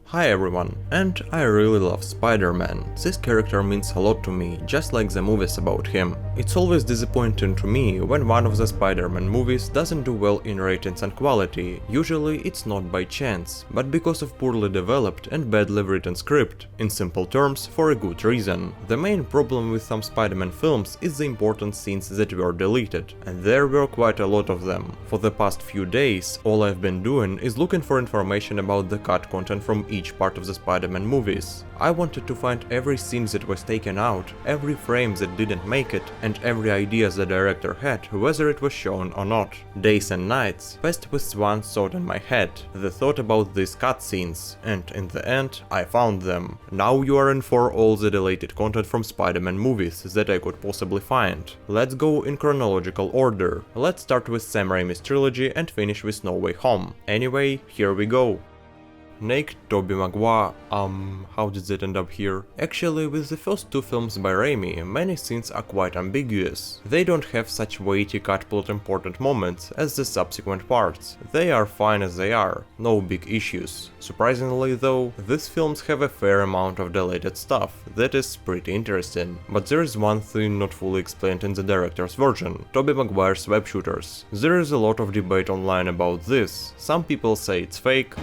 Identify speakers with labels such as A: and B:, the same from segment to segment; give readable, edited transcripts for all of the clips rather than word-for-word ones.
A: Hi everyone, and I really love Spider-Man. This character means a lot to me, just like the movies about him. It's always disappointing to me when one of the Spider-Man movies doesn't do well in ratings and quality. Usually it's not by chance, but because of poorly developed and badly written script. In simple terms, for a good reason. The main problem with some Spider-Man films is the important scenes that were deleted, and there were quite a lot of them. For the past few days, all I've been doing is looking for information about the cut content from each part of the Spider-Man movies. I wanted to find every scene that was taken out, every frame that didn't make it, and every idea the director had, whether it was shown or not. Days and nights passed with one thought in my head, the thought about these cutscenes, and in the end, I found them. Now you are in for all the deleted content from Spider-Man movies that I could possibly find. Let's go in chronological order. Let's start with Sam Raimi's trilogy and finish with No Way Home. Anyway, here we go. Naked Tobey Maguire, how did that end up here? Actually, with the first two films by Raimi, many scenes are quite ambiguous. They don't have such weighty cut-plot important moments as the subsequent parts. They are fine as they are, no big issues. Surprisingly though, these films have a fair amount of deleted stuff that is pretty interesting. But there is one thing not fully explained in the director's version, Tobey Maguire's web shooters. There is a lot of debate online about this. Some people say it's fake,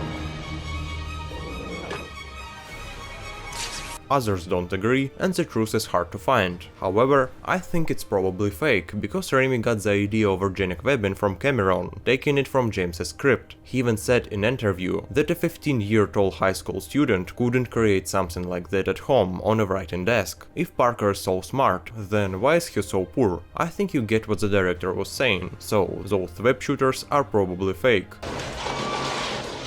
A: others don't agree, and the truth is hard to find. However, I think it's probably fake, because Raimi got the idea of organic webbing from Cameron, taking it from James's script. He even said in an interview that a 15-year-old high school student couldn't create something like that at home on a writing desk. If Parker is so smart, then why is he so poor? I think you get what the director was saying, so those web shooters are probably fake.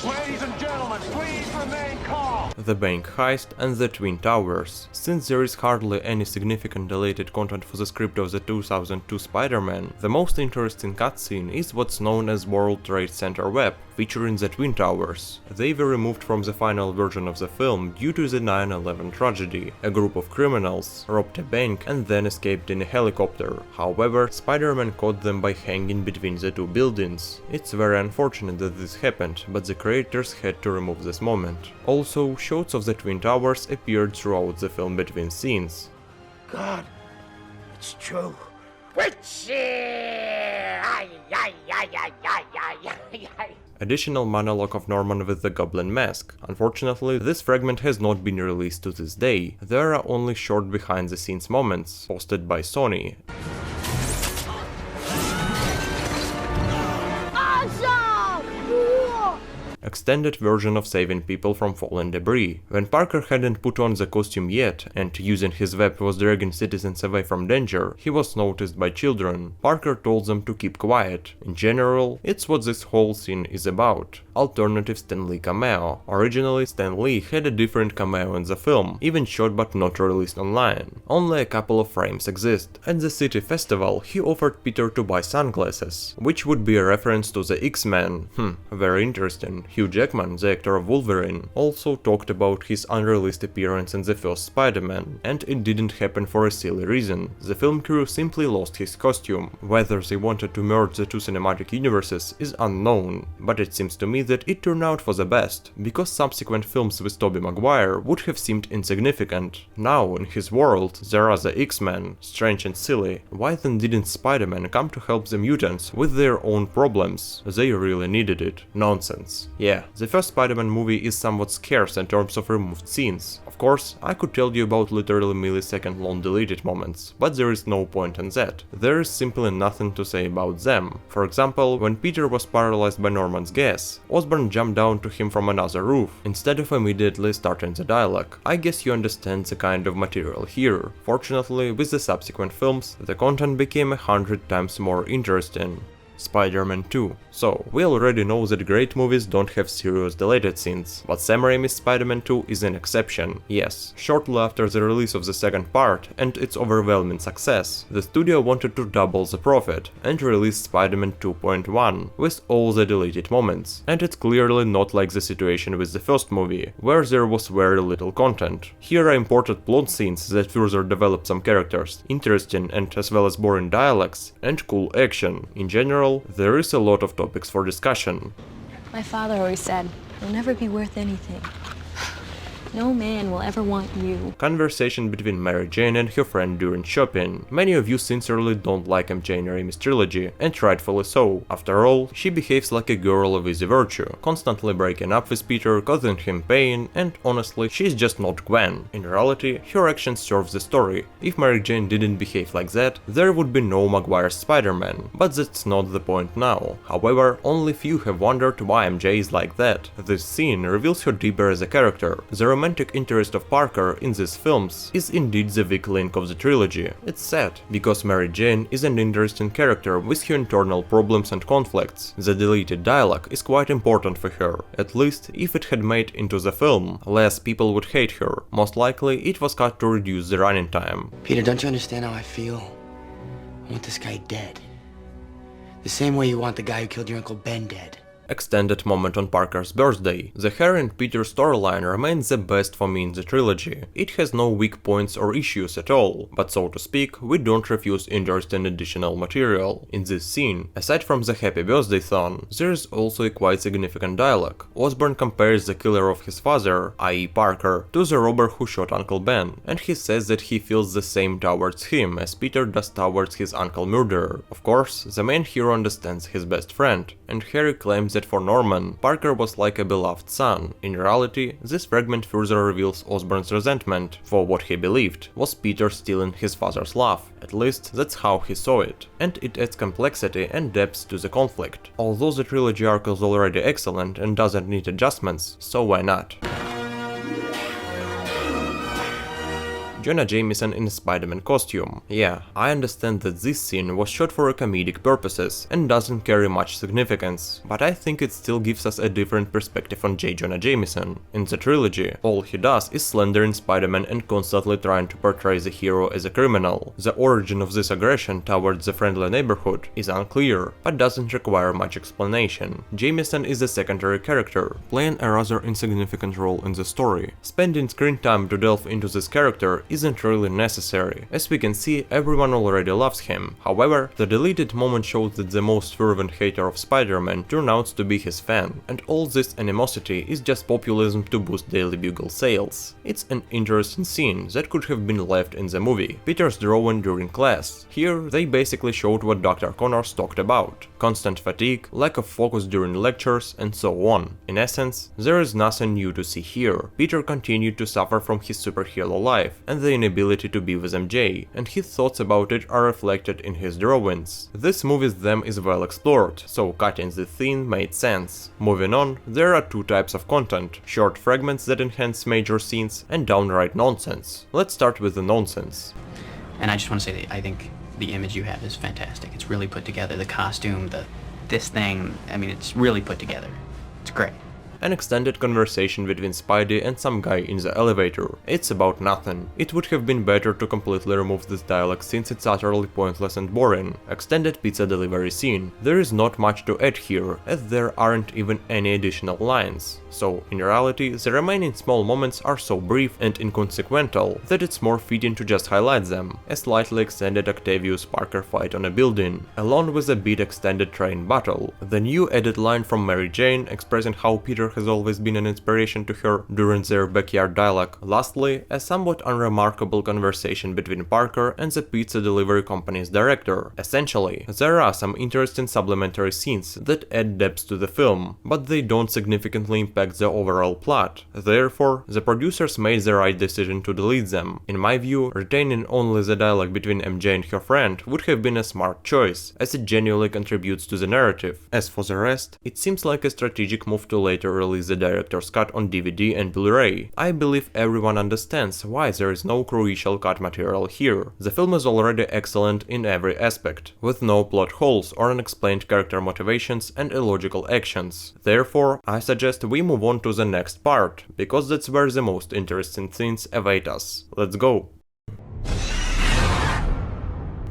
B: Ladies and gentlemen, please remain calm!
A: The bank heist and the Twin Towers. Since there is hardly any significant deleted content for the script of the 2002 Spider-Man, the most interesting cutscene is what's known as World Trade Center Web, featuring the Twin Towers. They were removed from the final version of the film due to the 9/11 tragedy. A group of criminals robbed a bank and then escaped in a helicopter. However, Spider-Man caught them by hanging between the two buildings. It's very unfortunate that this happened, but the creators had to remove this moment. Also, shots of the Twin Towers appeared throughout the film between scenes.
B: God, it's true.
A: Additional monologue of Norman with the Goblin mask. Unfortunately, this fragment has not been released to this day. There are only short behind-the-scenes moments, posted by Sony. Extended version of saving people from fallen debris. When Parker hadn't put on the costume yet, and using his web was dragging citizens away from danger, he was noticed by children. Parker told them to keep quiet. In general, it's what this whole scene is about. Alternative Stan Lee cameo. Originally, Stan Lee had a different cameo in the film, even shot but not released online. Only a couple of frames exist. At the City Festival, he offered Peter to buy sunglasses, which would be a reference to the X-Men. Very interesting. Hugh Jackman, the actor of Wolverine, also talked about his unreleased appearance in the first Spider-Man, and it didn't happen for a silly reason. The film crew simply lost his costume. Whether they wanted to merge the two cinematic universes is unknown, but it seems to me that it turned out for the best, because subsequent films with Tobey Maguire would have seemed insignificant. Now, in his world, there are the X-Men, strange and silly. Why then didn't Spider-Man come to help the mutants with their own problems? They really needed it. Nonsense. Yeah, the first Spider-Man movie is somewhat scarce in terms of removed scenes. Of course, I could tell you about literally millisecond long deleted moments, but there is no point in that. There is simply nothing to say about them. For example, when Peter was paralyzed by Norman's gas, Osborn jumped down to him from another roof, instead of immediately starting the dialogue. I guess you understand the kind of material here. Fortunately, with the subsequent films, the content became 100 times more interesting. Spider-Man 2. So, we already know that great movies don't have serious deleted scenes, but Sam Raimi's Spider-Man 2 is an exception. Yes, shortly after the release of the second part and its overwhelming success, the studio wanted to double the profit and release Spider-Man 2.1 with all the deleted moments. And it's clearly not like the situation with the first movie, where there was very little content. Here I imported plot scenes that further developed some characters, interesting and as well as boring dialogues, and cool action. In general, there is a lot of topics for discussion.
C: My father always said, "You'll never be worth anything No man will ever want you.
A: Conversation between Mary Jane and her friend during shopping. Many of you sincerely don't like MJ and Amy's trilogy, and rightfully so. After all, she behaves like a girl of easy virtue, constantly breaking up with Peter, causing him pain, and honestly, she's just not Gwen. In reality, her actions serve the story. If Mary Jane didn't behave like that, there would be no Maguire's Spider-Man, but that's not the point now. However, only few have wondered why MJ is like that. This scene reveals her deeper as a character. The romantic interest of Parker in these films is indeed the weak link of the trilogy. It's sad, because Mary Jane is an interesting character with her internal problems and conflicts. The deleted dialogue is quite important for her. At least, if it had made into the film, less people would hate her. Most likely, it was cut to reduce the running time.
D: Peter, don't you understand how I feel? I want this guy dead. The same way you want the guy who killed your Uncle Ben dead.
A: Extended moment on Parker's birthday. The Harry and Peter storyline remains the best for me in the trilogy. It has no weak points or issues at all, but so to speak, we don't refuse interesting additional material. In this scene, aside from the happy birthday thon, there is also a quite significant dialogue. Osborn compares the killer of his father, i.e. Parker, to the robber who shot Uncle Ben, and he says that he feels the same towards him as Peter does towards his uncle murderer. Of course, the main hero understands his best friend, and Harry claims that for Norman, Parker was like a beloved son. In reality, this fragment further reveals Osborn's resentment for what he believed was Peter stealing his father's love. At least, that's how he saw it. And it adds complexity and depth to the conflict. Although the trilogy arc is already excellent and doesn't need adjustments, so why not? Jonah Jameson in a Spider-Man costume. Yeah, I understand that this scene was shot for comedic purposes and doesn't carry much significance, but I think it still gives us a different perspective on J. Jonah Jameson. In the trilogy, all he does is slandering Spider-Man and constantly trying to portray the hero as a criminal. The origin of this aggression towards the friendly neighborhood is unclear, but doesn't require much explanation. Jameson is a secondary character, playing a rather insignificant role in the story. Spending screen time to delve into this character isn't really necessary. As we can see, everyone already loves him. However, the deleted moment shows that the most fervent hater of Spider-Man turned out to be his fan, and all this animosity is just populism to boost Daily Bugle sales. It's an interesting scene that could have been left in the movie. Peter's drawing during class. Here, they basically showed what Dr. Connors talked about. Constant fatigue, lack of focus during lectures, and so on. In essence, there is nothing new to see here. Peter continued to suffer from his superhero life, and the inability to be with MJ, and his thoughts about it are reflected in his drawings. This movie's theme is well explored, so cutting the theme made sense. Moving on, there are two types of content: short fragments that enhance major scenes, and downright nonsense. Let's start with the nonsense.
E: And I just want to say that I think the image you have is fantastic. It's really put together. The costume, this thing, I mean, it's really put together. It's great.
A: An extended conversation between Spidey and some guy in the elevator. It's about nothing. It would have been better to completely remove this dialogue since it's utterly pointless and boring. Extended pizza delivery scene. There is not much to add here, as there aren't even any additional lines. So, in reality, the remaining small moments are so brief and inconsequential that it's more fitting to just highlight them. A slightly extended Octavius Parker fight on a building, along with a bit extended train battle. The new added line from Mary Jane expressing how Peter has always been an inspiration to her during their backyard dialogue. Lastly, a somewhat unremarkable conversation between Parker and the pizza delivery company's director. Essentially, there are some interesting supplementary scenes that add depth to the film, but they don't significantly impact the overall plot. Therefore, the producers made the right decision to delete them. In my view, retaining only the dialogue between MJ and her friend would have been a smart choice, as it genuinely contributes to the narrative. As for the rest, it seems like a strategic move to later release the director's cut on DVD and Blu-ray. I believe everyone understands why there is no crucial cut material here. The film is already excellent in every aspect, with no plot holes or unexplained character motivations and illogical actions. Therefore, I suggest we move on to the next part, because that's where the most interesting scenes await us. Let's go!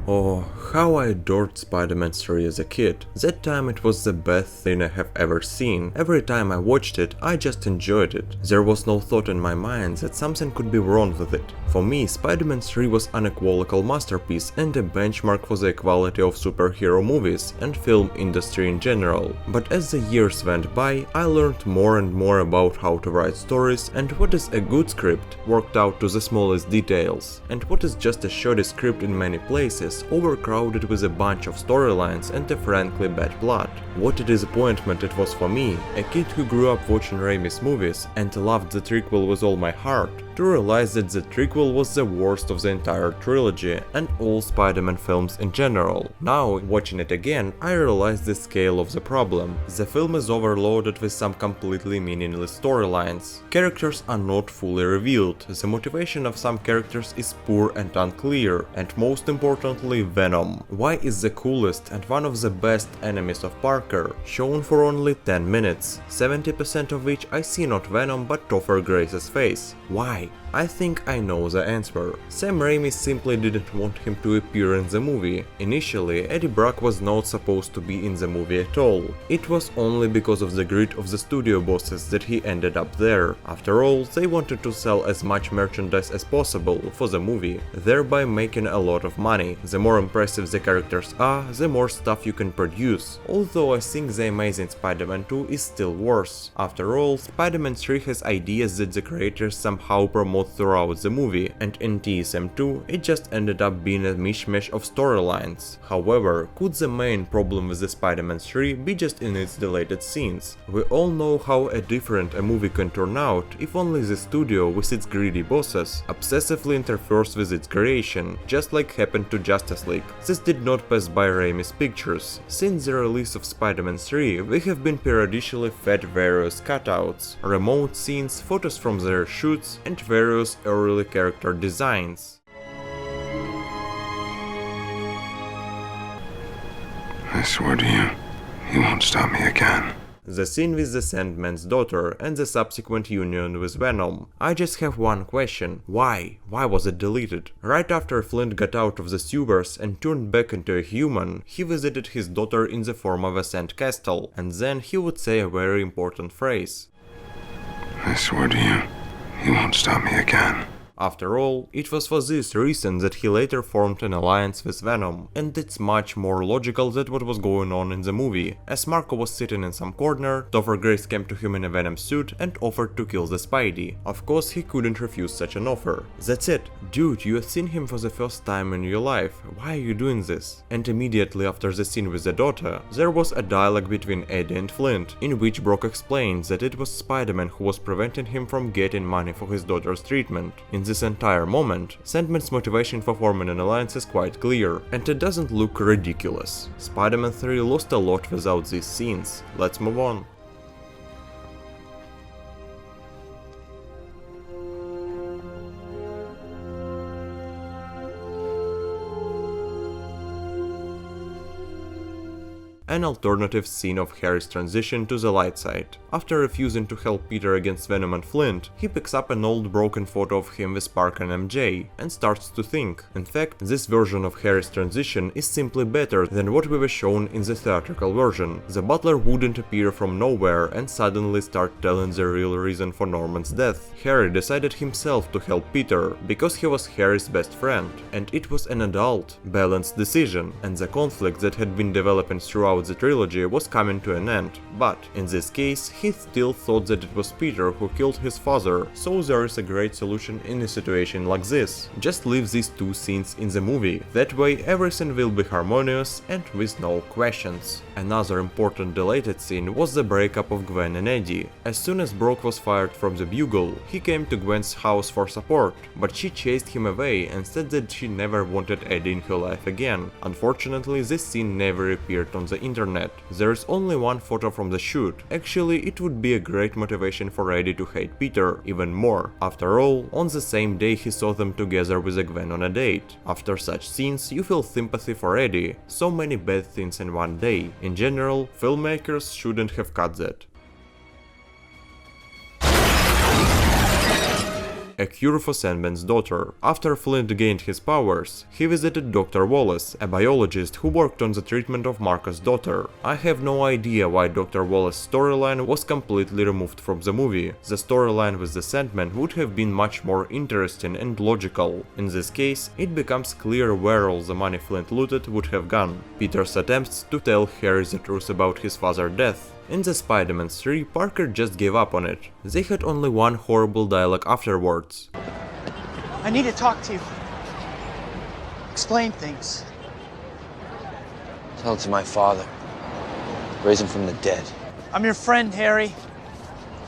A: Oh, How I adored Spider-Man 3 as a kid. That time it was the best thing I have ever seen. Every time I watched it, I just enjoyed it. There was no thought in my mind that something could be wrong with it. For me, Spider-Man 3 was an equivocal masterpiece and a benchmark for the quality of superhero movies and film industry in general. But as the years went by, I learned more and more about how to write stories and what is a good script, worked out to the smallest details, and what is just a shoddy script in many places, overcrowded with a bunch of storylines and a frankly bad plot. What a disappointment it was for me, a kid who grew up watching Raimi's movies and loved the prequel with all my heart, to realize that the prequel was the worst of the entire trilogy and all Spider-Man films in general. Now, watching it again, I realize the scale of the problem. The film is overloaded with some completely meaningless storylines. Characters are not fully revealed, the motivation of some characters is poor and unclear, and most importantly, Venom. Why is the coolest and one of the best enemies of Parker shown for only 10 minutes, 70% of which I see not Venom but Topher Grace's face? Why? I think I know the answer. Sam Raimi simply didn't want him to appear in the movie. Initially, Eddie Brock was not supposed to be in the movie at all. It was only because of the greed of the studio bosses that he ended up there. After all, they wanted to sell as much merchandise as possible for the movie, thereby making a lot of money. The more impressive the characters are, the more stuff you can produce. Although I think The Amazing Spider-Man 2 is still worse. After all, Spider-Man 3 has ideas that the creators somehow promote throughout the movie, and in TSM2 it just ended up being a mishmash of storylines. However, could the main problem with the Spider-Man 3 be just in its deleted scenes? We all know how different a movie can turn out if only the studio with its greedy bosses obsessively interferes with its creation, just like happened to Justice League. This did not pass by Raimi's pictures. Since the release of Spider-Man 3, we have been periodically fed various cutouts, remote scenes, photos from their shoots, and various early character designs.
F: I swear to you, he won't stop me again.
A: The scene with the Sandman's daughter and the subsequent union with Venom. I just have one question. Why? Why was it deleted? Right after Flint got out of the sewers and turned back into a human, he visited his daughter in the form of a sand castle, and then he would say a very important phrase.
F: I swear to you, he won't stop me again.
A: After all, it was for this reason that he later formed an alliance with Venom, and it's much more logical than what was going on in the movie. As Marco was sitting in some corner, Topher Grace came to him in a Venom suit and offered to kill the Spidey. Of course, he couldn't refuse such an offer. That's it. Dude, you have seen him for the first time in your life. Why are you doing this? And immediately after the scene with the daughter, there was a dialogue between Eddie and Flint, in which Brock explains that it was Spider-Man who was preventing him from getting money for his daughter's treatment. In this entire moment, Sandman's motivation for forming an alliance is quite clear, and it doesn't look ridiculous. Spider-Man 3 lost a lot without these scenes. Let's move on. An alternative scene of Harry's transition to the light side. After refusing to help Peter against Venom and Flint, he picks up an old broken photo of him with Parker and MJ and starts to think. In fact, this version of Harry's transition is simply better than what we were shown in the theatrical version. The butler wouldn't appear from nowhere and suddenly start telling the real reason for Norman's death. Harry decided himself to help Peter because he was Harry's best friend, and it was an adult, balanced decision, and the conflict that had been developing throughout the trilogy was coming to an end. But in this case, he still thought that it was Peter who killed his father, so there is a great solution in a situation like this. Just leave these two scenes in the movie, that way everything will be harmonious and with no questions. Another important deleted scene was the breakup of Gwen and Eddie. As soon as Brock was fired from the Bugle, he came to Gwen's house for support, but she chased him away and said that she never wanted Eddie in her life again. Unfortunately, this scene never appeared on the internet. There is only one photo from the shoot. Actually, it would be a great motivation for Eddie to hate Peter even more. After all, on the same day he saw them together with a Gwen on a date. After such scenes, you feel sympathy for Eddie. So many bad things in one day. In general, filmmakers shouldn't have cut that. a cure for Sandman's daughter. After Flint gained his powers, he visited Dr. Wallace, a biologist who worked on the treatment of Marco's daughter. I have no idea why Dr. Wallace's storyline was completely removed from the movie. The storyline with the Sandman would have been much more interesting and logical. In this case, it becomes clear where all the money Flint looted would have gone. Peter's attempts to tell Harry the truth about his father's death. In the Spider-Man 3, Parker just gave up on it. They had only one horrible dialogue afterwards.
G: I need to talk to you. Explain things.
D: Tell it to my father. Raise him from the dead.
G: I'm your friend, Harry.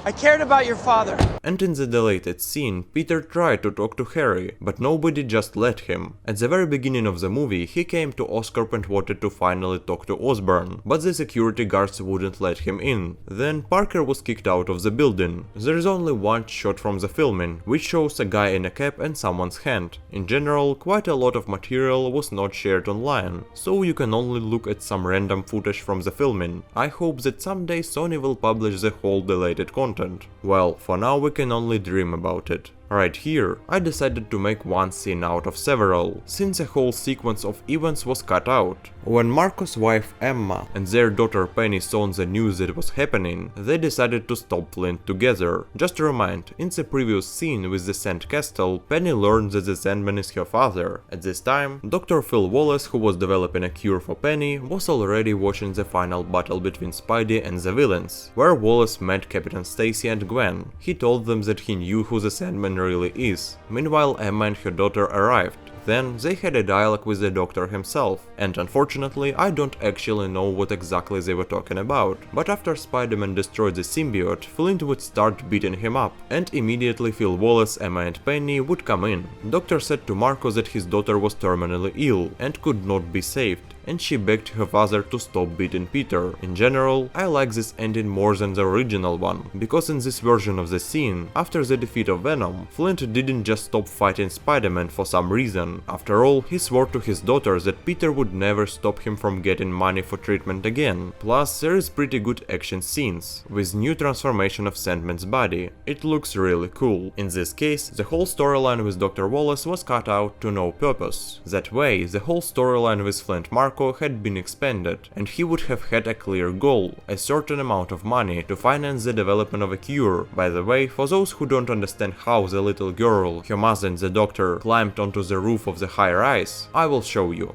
G: I cared about your father.
A: And in the deleted scene, Peter tried to talk to Harry, but nobody just let him. At the very beginning of the movie, he came to Oscorp and wanted to finally talk to Osborn, but the security guards wouldn't let him in. Then Parker was kicked out of the building. There is only one shot from the filming, which shows a guy in a cap and someone's hand. In general, quite a lot of material was not shared online, so you can only look at some random footage from the filming. I hope that someday Sony will publish the whole deleted content. Well, for now we can only dream about it. Right here, I decided to make one scene out of several, since a whole sequence of events was cut out. When Marco's wife Emma and their daughter Penny saw the news that was happening, they decided to stop Flint together. Just to remind, in the previous scene with the Sand Castle, Penny learned that the Sandman is her father. At this time, Dr. Phil Wallace, who was developing a cure for Penny, was already watching the final battle between Spidey and the villains, where Wallace met Captain Stacy and Gwen. He told them that he knew who the Sandman really is. Meanwhile, Emma and her daughter arrived. Then they had a dialogue with the doctor himself, and unfortunately I don't actually know what exactly they were talking about. But after Spider-Man destroyed the symbiote, Flint would start beating him up, and immediately Phil Wallace, Emma and Penny would come in. Doctor said to Marco that his daughter was terminally ill and could not be saved, and she begged her father to stop beating Peter. In general, I like this ending more than the original one, because in this version of the scene, after the defeat of Venom, Flint didn't just stop fighting Spider-Man for some reason. After all, he swore to his daughter that Peter would never stop him from getting money for treatment again. Plus, there is pretty good action scenes, with new transformation of Sandman's body. It looks really cool. In this case, the whole storyline with Dr. Wallace was cut out to no purpose. That way, the whole storyline with Flint Marco had been expanded, and he would have had a clear goal, a certain amount of money to finance the development of a cure. By the way, for those who don't understand how the little girl, her mother and the doctor climbed onto the roof of the high-rise, I will show you.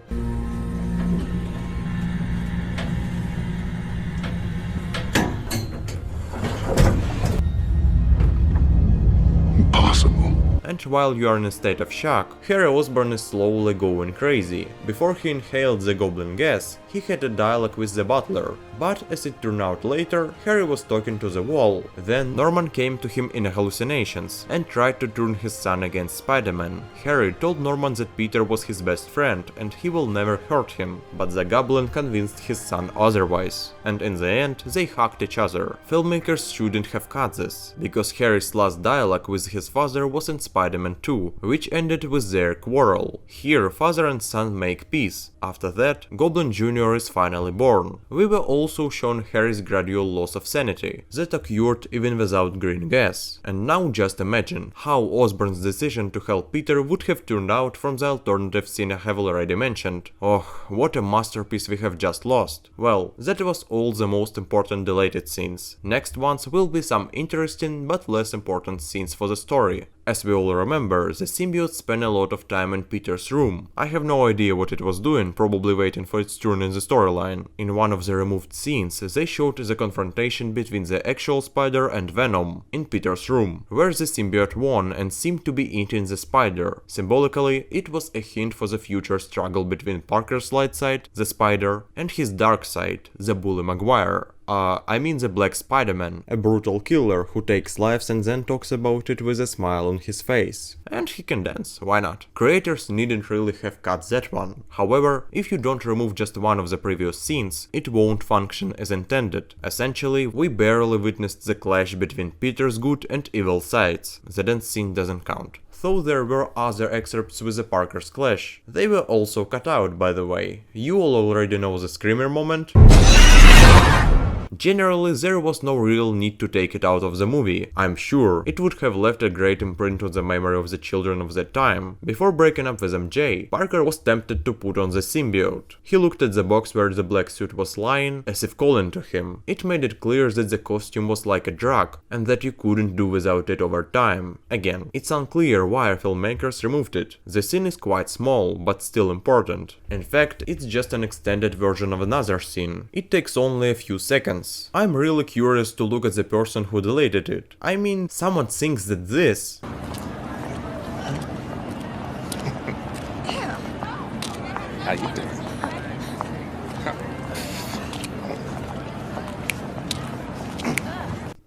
F: Impossible.
A: And while you are in a state of shock, Harry Osborn is slowly going crazy. Before he inhaled the goblin gas, he had a dialogue with the butler, but as it turned out later, Harry was talking to the wall. Then Norman came to him in hallucinations and tried to turn his son against Spider-Man. Harry told Norman that Peter was his best friend and he will never hurt him, but the goblin convinced his son otherwise. And in the end, they hugged each other. Filmmakers shouldn't have cut this, because Harry's last dialogue with his father was in Spider-Man 2, which ended with their quarrel. Here, father and son make peace. After that, Goblin Jr. is finally born. We were also shown Harry's gradual loss of sanity, that occurred even without green gas. And now just imagine how Osborn's decision to help Peter would have turned out from the alternative scene I have already mentioned. Oh, what a masterpiece we have just lost. Well, that was all the most important deleted scenes. Next ones will be some interesting but less important scenes for the story. As we all remember, the symbiote spent a lot of time in Peter's room. I have no idea what it was doing, probably waiting for its turn in the storyline. In one of the removed scenes, they showed the confrontation between the actual Spider and Venom in Peter's room, where the symbiote won and seemed to be eating the Spider. Symbolically, it was a hint for the future struggle between Parker's light side, the Spider, and his dark side, the Bully Maguire. I mean the Black Spider-Man, a brutal killer who takes lives and then talks about it with a smile on his face. And he can dance, why not? Creators needn't really have cut that one. However, if you don't remove just one of the previous scenes, it won't function as intended. Essentially, we barely witnessed the clash between Peter's good and evil sides. The dance scene doesn't count. Though there were other excerpts with the Parker's clash. They were also cut out, by the way. You all already know the screamer moment. Generally, there was no real need to take it out of the movie. I'm sure it would have left a great imprint on the memory of the children of that time. Before breaking up with MJ, Parker was tempted to put on the symbiote. He looked at the box where the black suit was lying, as if calling to him. It made it clear that the costume was like a drug, and that you couldn't do without it over time. Again, it's unclear why filmmakers removed it. The scene is quite small, but still important. In fact, it's just an extended version of another scene. It takes only a few seconds. I'm really curious to look at the person who deleted it. I mean, someone thinks that this...
F: How you doing?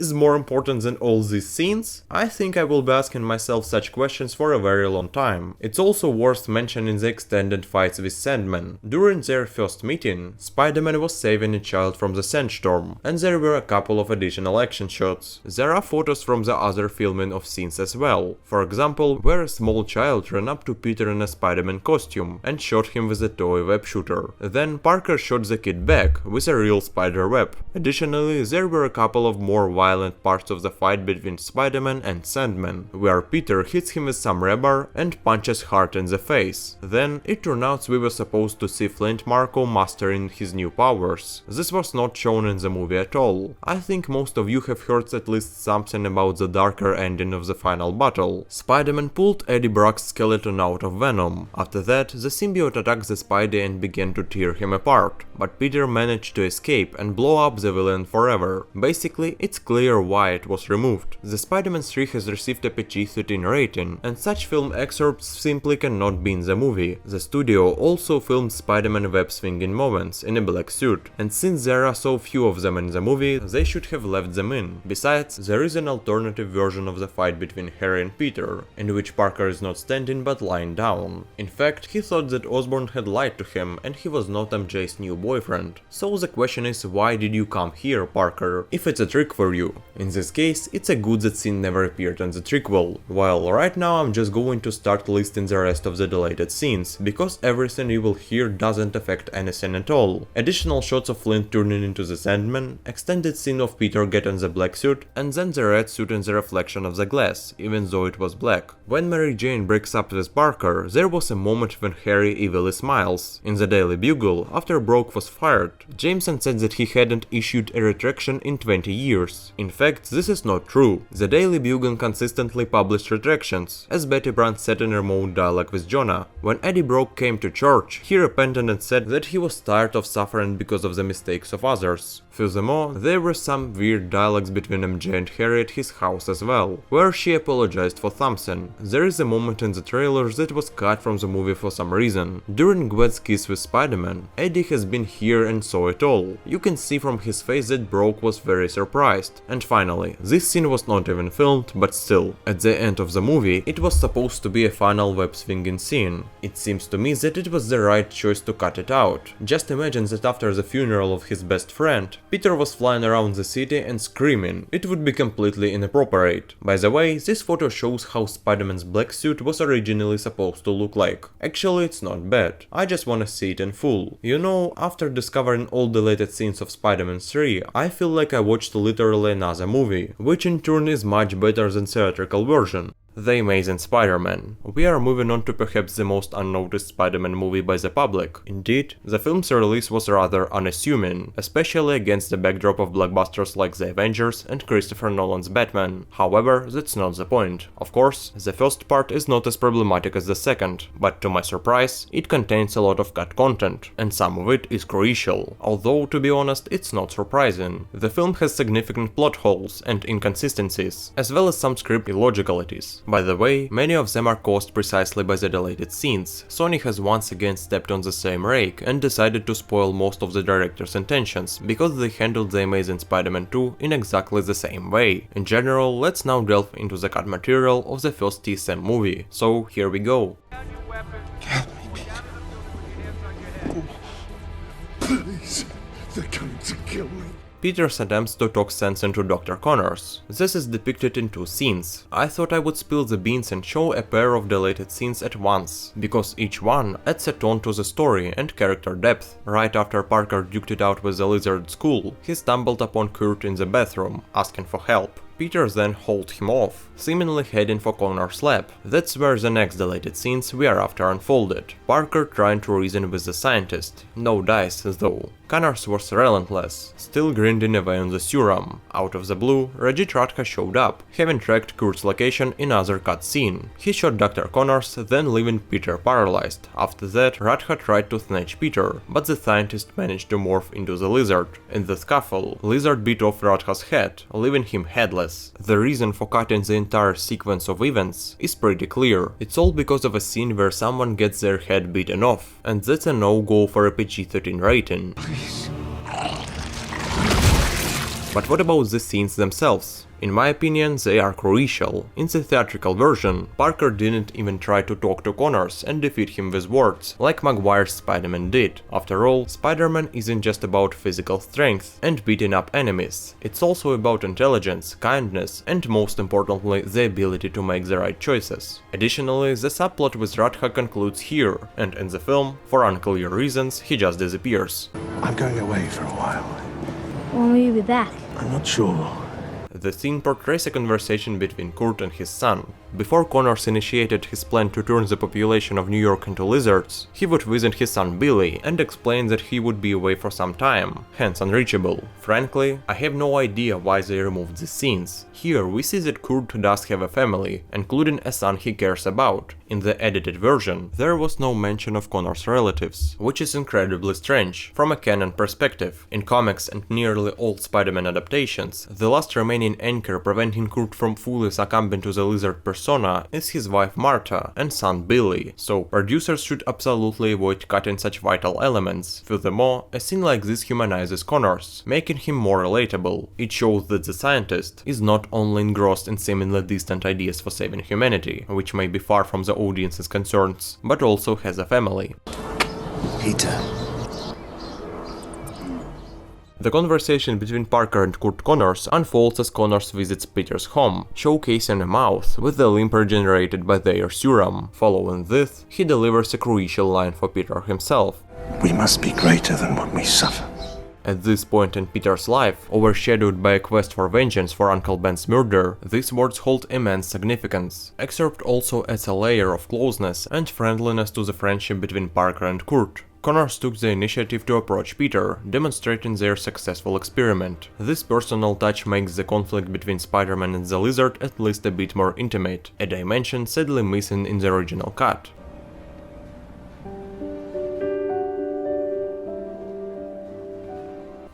A: is more important than all these scenes? I think I will be asking myself such questions for a very long time. It's also worth mentioning the extended fights with Sandman. During their first meeting, Spider-Man was saving a child from the sandstorm, and there were a couple of additional action shots. There are photos from the other filming of scenes as well. For example, where a small child ran up to Peter in a Spider-Man costume and shot him with a toy web shooter. Then Parker shot the kid back with a real spider web. Additionally, there were a couple of more violent parts of the fight between Spider-Man and Sandman, where Peter hits him with some rebar and punches hard in the face. Then it turned out we were supposed to see Flint Marko mastering his new powers. This was not shown in the movie at all. I think most of you have heard at least something about the darker ending of the final battle. Spider-Man pulled Eddie Brock's skeleton out of Venom. After that, the symbiote attacked the Spidey and began to tear him apart, but Peter managed to escape and blow up the villain forever. Basically, it's clear why it was removed. The Spider-Man 3 has received a PG-13 rating, and such film excerpts simply cannot be in the movie. The studio also filmed Spider-Man web-swinging moments in a black suit, and since there are so few of them in the movie, they should have left them in. Besides, there is an alternative version of the fight between Harry and Peter, in which Parker is not standing but lying down. In fact, he thought that Osborn had lied to him and he was not MJ's new boyfriend. So the question is, why did you come here, Parker, if it's a trick for you? In this case, it's a good that scene never appeared in the prequel. Well, right now I'm just going to start listing the rest of the deleted scenes, because everything you will hear doesn't affect anything at all. Additional shots of Flint turning into the Sandman, extended scene of Peter getting the black suit, and then the red suit in the reflection of the glass, even though it was black. When Mary Jane breaks up with Parker, there was a moment when Harry evilly smiles. In the Daily Bugle, after Brock was fired, Jameson said that he hadn't issued a retraction in 20 years. In fact, this is not true. The Daily Bugle consistently published retractions, as Betty Brant said in her remote dialogue with Jonah. When Eddie Brock came to church, he repented and said that he was tired of suffering because of the mistakes of others. Furthermore, there were some weird dialogues between MJ and Harry at his house as well, where she apologized for something. There is a moment in the trailers that was cut from the movie for some reason. During Gwen's kiss with Spider-Man, Eddie has been here and saw it all. You can see from his face that Brock was very surprised. And finally, this scene was not even filmed, but still, at the end of the movie, it was supposed to be a final web-swinging scene. It seems to me that it was the right choice to cut it out. Just imagine that after the funeral of his best friend, Peter was flying around the city and screaming. It would be completely inappropriate. By the way, this photo shows how Spider-Man's black suit was originally supposed to look like. Actually, it's not bad. I just wanna see it in full. You know, after discovering all the deleted scenes of Spider-Man 3, I feel like I watched literally another movie, which in turn is much better than theatrical version. The Amazing Spider-Man. We are moving on to perhaps the most unnoticed Spider-Man movie by the public. Indeed, the film's release was rather unassuming, especially against the backdrop of blockbusters like The Avengers and Christopher Nolan's Batman. However, that's not the point. Of course, the first part is not as problematic as the second, but to my surprise, it contains a lot of cut content, and some of it is crucial. Although, to be honest, it's not surprising. The film has significant plot holes and inconsistencies, as well as some script illogicalities. By the way, many of them are caused precisely by the deleted scenes. Sony has once again stepped on the same rake and decided to spoil most of the director's intentions, because they handled The Amazing Spider-Man 2 in exactly the same way. In general, let's now delve into the cut material of the first TSM movie. So here we go.
F: Please, they're coming to kill me.
A: Peter's attempts to talk sense into Dr. Connors. This is depicted in two scenes. I thought I would spill the beans and show a pair of deleted scenes at once, because each one adds a tone to the story and character depth. Right after Parker duked it out with the Lizard School, he stumbled upon Kurt in the bathroom, asking for help. Peter then hauled him off, seemingly heading for Connor's lab. That's where the next deleted scenes we are after unfolded. Parker trying to reason with the scientist. No dice, though. Connors was relentless, still grinding away on the serum. Out of the blue, Reggie Radha showed up, having tracked Kurt's location in another cutscene. He shot Dr. Connors, then leaving Peter paralyzed. After that, Radha tried to snatch Peter, but the scientist managed to morph into the Lizard. In the scuffle, Lizard beat off Radha's head, leaving him headless. The reason for cutting the entire sequence of events is pretty clear. It's all because of a scene where someone gets their head beaten off, and that's a no-go for a PG-13 rating. But what about the scenes themselves? In my opinion, they are crucial. In the theatrical version, Parker didn't even try to talk to Connors and defeat him with words, like Maguire's Spider-Man did. After all, Spider-Man isn't just about physical strength and beating up enemies. It's also about intelligence, kindness, and most importantly, the ability to make the right choices. Additionally, the subplot with Radha concludes here, and in the film, for unclear reasons, he just disappears.
H: I'm going away for a while.
C: When will you be back?
H: I'm not sure.
A: The scene portrays a conversation between Kurt and his son. Before Connors initiated his plan to turn the population of New York into lizards, he would visit his son Billy and explain that he would be away for some time, hence unreachable. Frankly, I have no idea why they removed these scenes. Here we see that Kurt does have a family, including a son he cares about. In the edited version, there was no mention of Connor's relatives, which is incredibly strange from a canon perspective. In comics and nearly all Spider-Man adaptations, the last remaining anchor preventing Kurt from fully succumbing to the lizard persona is his wife Martha and son Billy, so producers should absolutely avoid cutting such vital elements. Furthermore, a scene like this humanizes Connors, making him more relatable. It shows that the scientist is not only engrossed in seemingly distant ideas for saving humanity, which may be far from the audience's concerns, but also has a family.
H: Peter.
A: The conversation between Parker and Kurt Connors unfolds as Connors visits Peter's home, showcasing a mouth with the limp regenerated by their serum. Following this, he delivers a crucial line for Peter himself.
H: We must be greater than what we suffer.
A: At this point in Peter's life, overshadowed by a quest for vengeance for Uncle Ben's murder, these words hold immense significance. Excerpt also adds a layer of closeness and friendliness to the friendship between Parker and Kurt. Connors took the initiative to approach Peter, demonstrating their successful experiment. This personal touch makes the conflict between Spider-Man and the Lizard at least a bit more intimate, a dimension sadly missing in the original cut.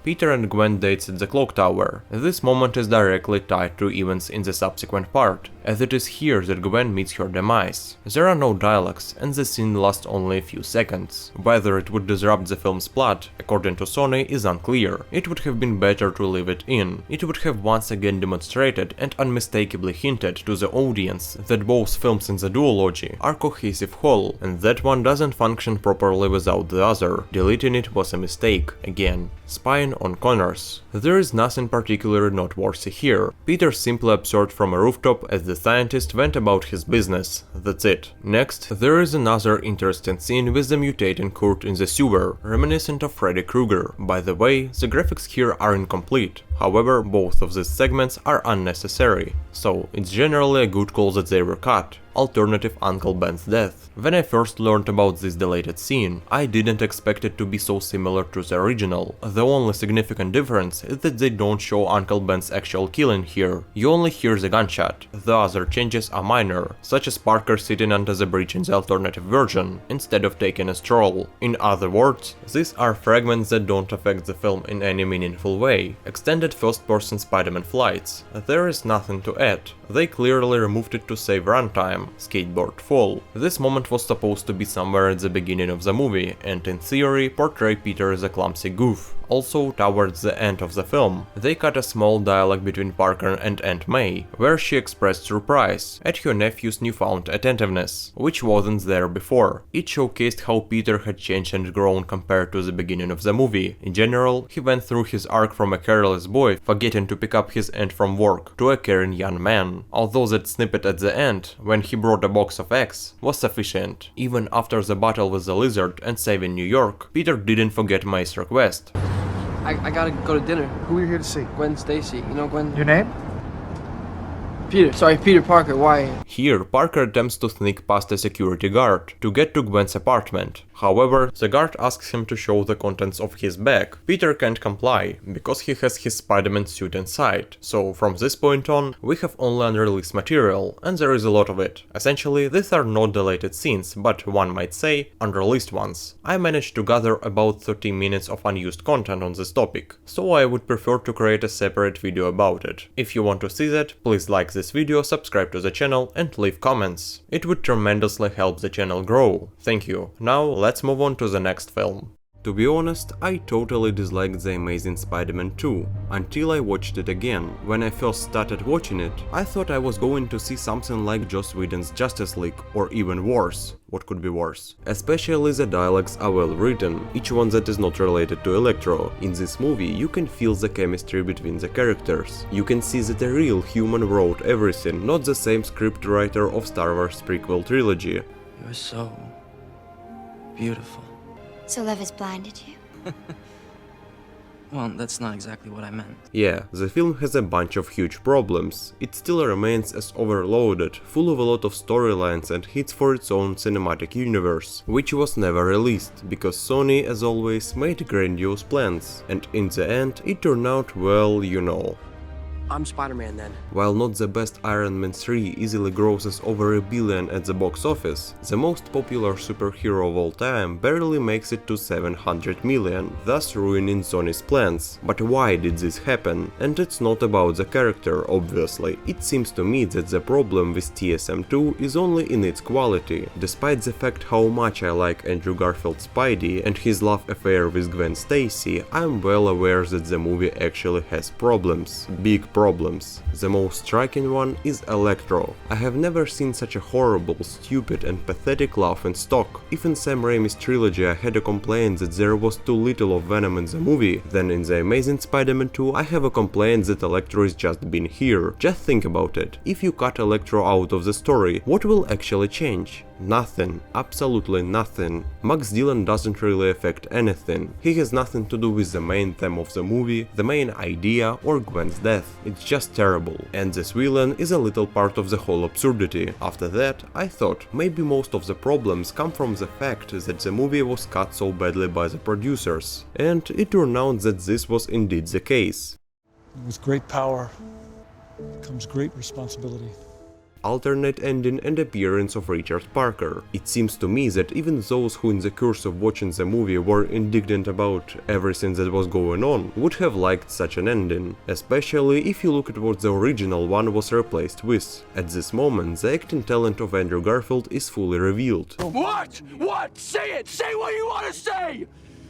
A: Peter and Gwen dates at the Clock Tower. This moment is directly tied to events in the subsequent part, as it is here that Gwen meets her demise. There are no dialogues, and the scene lasts only a few seconds. Whether it would disrupt the film's plot, according to Sony, is unclear. It would have been better to leave it in. It would have once again demonstrated and unmistakably hinted to the audience that both films in the duology are cohesive whole, and that one doesn't function properly without the other. Deleting it was a mistake, again. Spying on Connors. There is nothing particularly noteworthy here. Peter simply observed from a rooftop as the scientist went about his business. That's it. Next, there is another interesting scene with the mutating Kurt in the sewer, reminiscent of Freddy Krueger. By the way, the graphics here are incomplete. However, both of these segments are unnecessary, so it's generally a good call that they were cut. Alternative Uncle Ben's death. When I first learned about this deleted scene, I didn't expect it to be so similar to the original. The only significant difference is that they don't show Uncle Ben's actual killing here. You only hear the gunshot. The other changes are minor, such as Parker sitting under the bridge in the alternative version, instead of taking a stroll. In other words, these are fragments that don't affect the film in any meaningful way. Extended first-person Spider-Man flights. There is nothing to add. They clearly removed it to save runtime. Skateboard fall. This moment was supposed to be somewhere at the beginning of the movie, and in theory portray Peter as a clumsy goof. Also, towards the end of the film, they cut a small dialogue between Parker and Aunt May, where she expressed surprise at her nephew's newfound attentiveness, which wasn't there before. It showcased how Peter had changed and grown compared to the beginning of the movie. In general, he went through his arc from a careless boy forgetting to pick up his aunt from work to a caring young man, although that snippet at the end, when he brought a box of eggs, was sufficient. Even after the battle with the lizard and saving New York, Peter didn't forget May's request.
I: I gotta go to dinner.
J: Who are you here to see?
I: Gwen Stacy. You know Gwen?
J: Your name?
I: Peter Parker, why?
A: Here, Parker attempts to sneak past a security guard to get to Gwen's apartment. However, the guard asks him to show the contents of his bag. Peter can't comply, because he has his Spider-Man suit inside. So from this point on, we have only unreleased material, and there is a lot of it. Essentially, these are not deleted scenes, but one might say, unreleased ones. I managed to gather about 30 minutes of unused content on this topic, so I would prefer to create a separate video about it. If you want to see that, please like this video, subscribe to the channel and leave comments. It would tremendously help the channel grow. Thank you. Now let's move on to the next film. To be honest, I totally disliked The Amazing Spider-Man 2, until I watched it again. When I first started watching it, I thought I was going to see something like Joss Whedon's Justice League, or even worse. What could be worse? Especially the dialogues are well written, each one that is not related to Electro. In this movie you can feel the chemistry between the characters. You can see that a real human wrote everything, not the same scriptwriter of Star Wars prequel trilogy.
D: You're so beautiful.
K: So love has blinded you?
D: Well, that's not exactly what I meant.
A: Yeah, the film has a bunch of huge problems. It still remains as overloaded, full of a lot of storylines and hits for its own cinematic universe, which was never released, because Sony, as always, made grandiose plans, and in the end it turned out, well, you know.
G: I'm Spider-Man then.
A: While not the best Iron Man 3 easily grosses over $1 billion at the box office, the most popular superhero of all time barely makes it to 700 million, thus ruining Sony's plans. But why did this happen? And it's not about the character, obviously. It seems to me that the problem with TSM2 is only in its quality. Despite the fact how much I like Andrew Garfield's Spidey and his love affair with Gwen Stacy, I'm well aware that the movie actually has problems. Big problems. The most striking one is Electro. I have never seen such a horrible, stupid and pathetic laugh in stock. If in Sam Raimi's trilogy I had a complaint that there was too little of Venom in the movie, then in The Amazing Spider-Man 2 I have a complaint that Electro is just been here. Just think about it. If you cut Electro out of the story, what will actually change? Nothing. Absolutely nothing. Max Dillon doesn't really affect anything. He has nothing to do with the main theme of the movie, the main idea, or Gwen's death. It's just terrible. And this villain is a little part of the whole absurdity. After that, I thought maybe most of the problems come from the fact that the movie was cut so badly by the producers. And it turned out that this was indeed the case.
J: With great power comes great responsibility.
A: Alternate ending and appearance of Richard Parker. It seems to me that even those who in the course of watching the movie were indignant about everything that was going on would have liked such an ending, especially if you look at what the original one was replaced with. At this moment, the acting talent of Andrew Garfield is fully revealed.
B: What? What? Say it! Say what you want to say!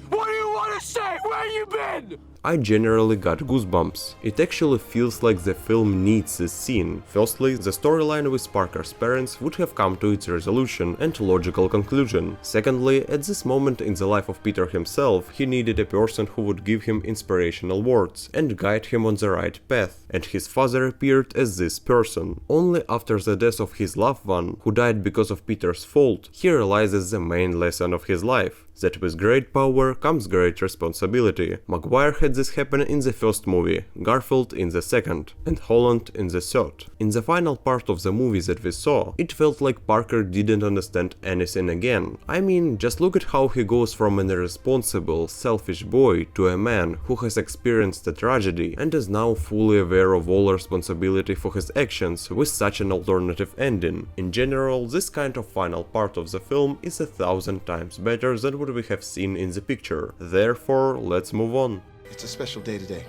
B: What do you want to say? Where you been?
A: I generally got goosebumps. It actually feels like the film needs this scene. Firstly, the storyline with Parker's parents would have come to its resolution and logical conclusion. Secondly, at this moment in the life of Peter himself, he needed a person who would give him inspirational words and guide him on the right path, and his father appeared as this person. Only after the death of his loved one, who died because of Peter's fault, he realizes the main lesson of his life. That with great power comes great responsibility. Maguire had this happen in the first movie, Garfield in the second, and Holland in the third. In the final part of the movie that we saw, it felt like Parker didn't understand anything again. I mean, just look at how he goes from an irresponsible, selfish boy to a man who has experienced a tragedy and is now fully aware of all responsibility for his actions with such an alternative ending. In general, this kind of final part of the film is 1,000 times better than what we have seen in the picture. Therefore, let's move on.
L: It's a special day today.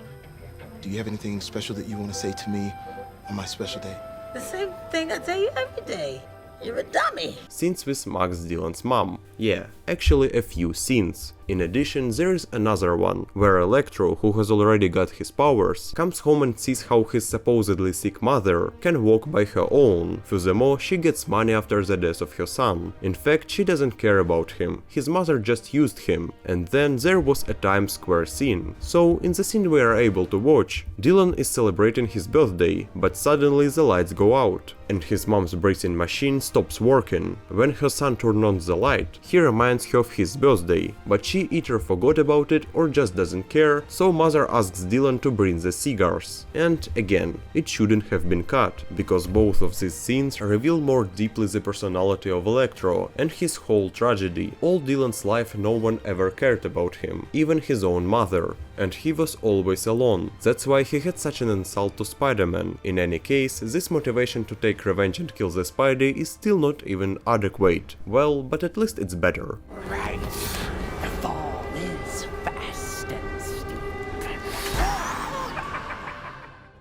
L: Do you have anything special that you want to say to me on my special day?
M: The same thing I tell you every day. You're a dummy.
A: Scenes with Max Dillon's mom. Yeah, actually a few scenes. In addition, there is another one, where Electro, who has already got his powers, comes home and sees how his supposedly sick mother can walk by her own. Furthermore, she gets money after the death of her son. In fact, she doesn't care about him, his mother just used him. And then there was a Times Square scene. So, in the scene we are able to watch, Dylan is celebrating his birthday, but suddenly the lights go out, and his mom's breathing machine stops working. When her son turns on the light, he reminds her of his birthday, but she either forgot about it or just doesn't care, so mother asks Dylan to bring the cigars. And again, it shouldn't have been cut, because both of these scenes reveal more deeply the personality of Electro and his whole tragedy. All Dylan's life no one ever cared about him, even his own mother. And he was always alone, that's why he had such an insult to Spider-Man. In any case, this motivation to take revenge and kill the Spidey is still not even adequate. Well, but at least it's better.
M: Right. The fall is fast and steep.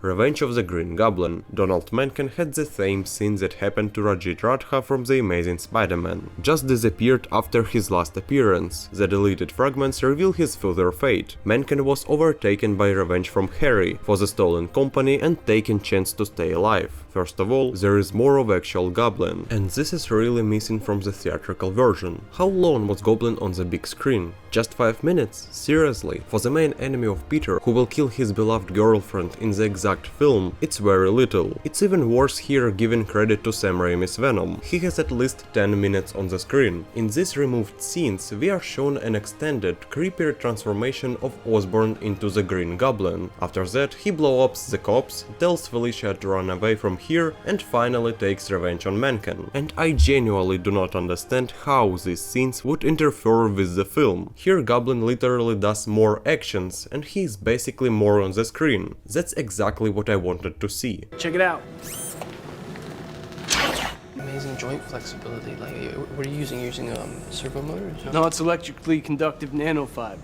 A: Revenge of the Green Goblin. Donald Menken had the same scene that happened to Rajit Radha from The Amazing Spider-Man. Just disappeared after his last appearance. The deleted fragments reveal his further fate. Menken was overtaken by revenge from Harry for the stolen company and taken chance to stay alive. First of all, there is more of actual Goblin, and this is really missing from the theatrical version. How long was Goblin on the big screen? Just 5 minutes? Seriously? For the main enemy of Peter, who will kill his beloved girlfriend in the exact film, it's very little. It's even worse here giving credit to Sam Raimi's Venom. He has at least 10 minutes on the screen. In these removed scenes, we are shown an extended, creepier transformation of Osborn into the Green Goblin. After that, he blows up the cops, tells Felicia to run away from here, and finally takes revenge on Menken. And I genuinely do not understand how these scenes would interfere with the film. Here Goblin literally does more actions, and he is basically more on the screen. That's exactly what I wanted to see.
I: Check it out. Amazing joint flexibility. Like, what are you using? Using servo motors? No, it's electrically conductive nanofibers.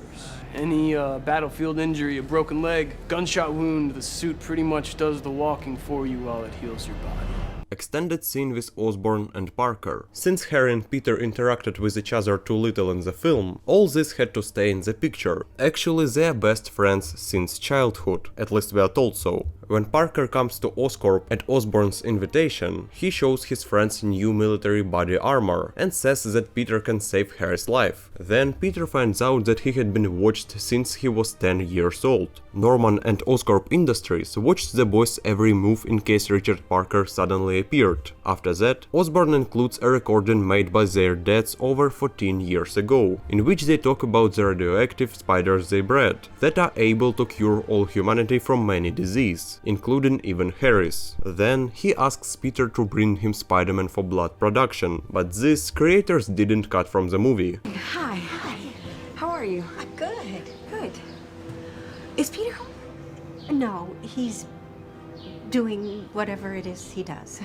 I: Any battlefield injury, a broken leg, gunshot wound, the suit pretty much does the walking for you while it heals your body.
A: Extended scene with Osborn and Parker. Since Harry and Peter interacted with each other too little in the film, all this had to stay in the picture. Actually, they are best friends since childhood, at least we are told so. When Parker comes to Oscorp at Osborn's invitation, he shows his friends new military body armor and says that Peter can save Harry's life. Then Peter finds out that he had been watched since he was 10 years old. Norman and Oscorp Industries watched the boys' every move in case Richard Parker suddenly appeared. After that, Osborn includes a recording made by their dads over 14 years ago, in which they talk about the radioactive spiders they bred, that are able to cure all humanity from many diseases, including even Harry's. Then he asks Peter to bring him Spider-Man for blood production, but this creators didn't cut from the movie.
N: Hi. How are you?
M: Good.
N: Good. Is Peter home? No, he's doing whatever it is he does.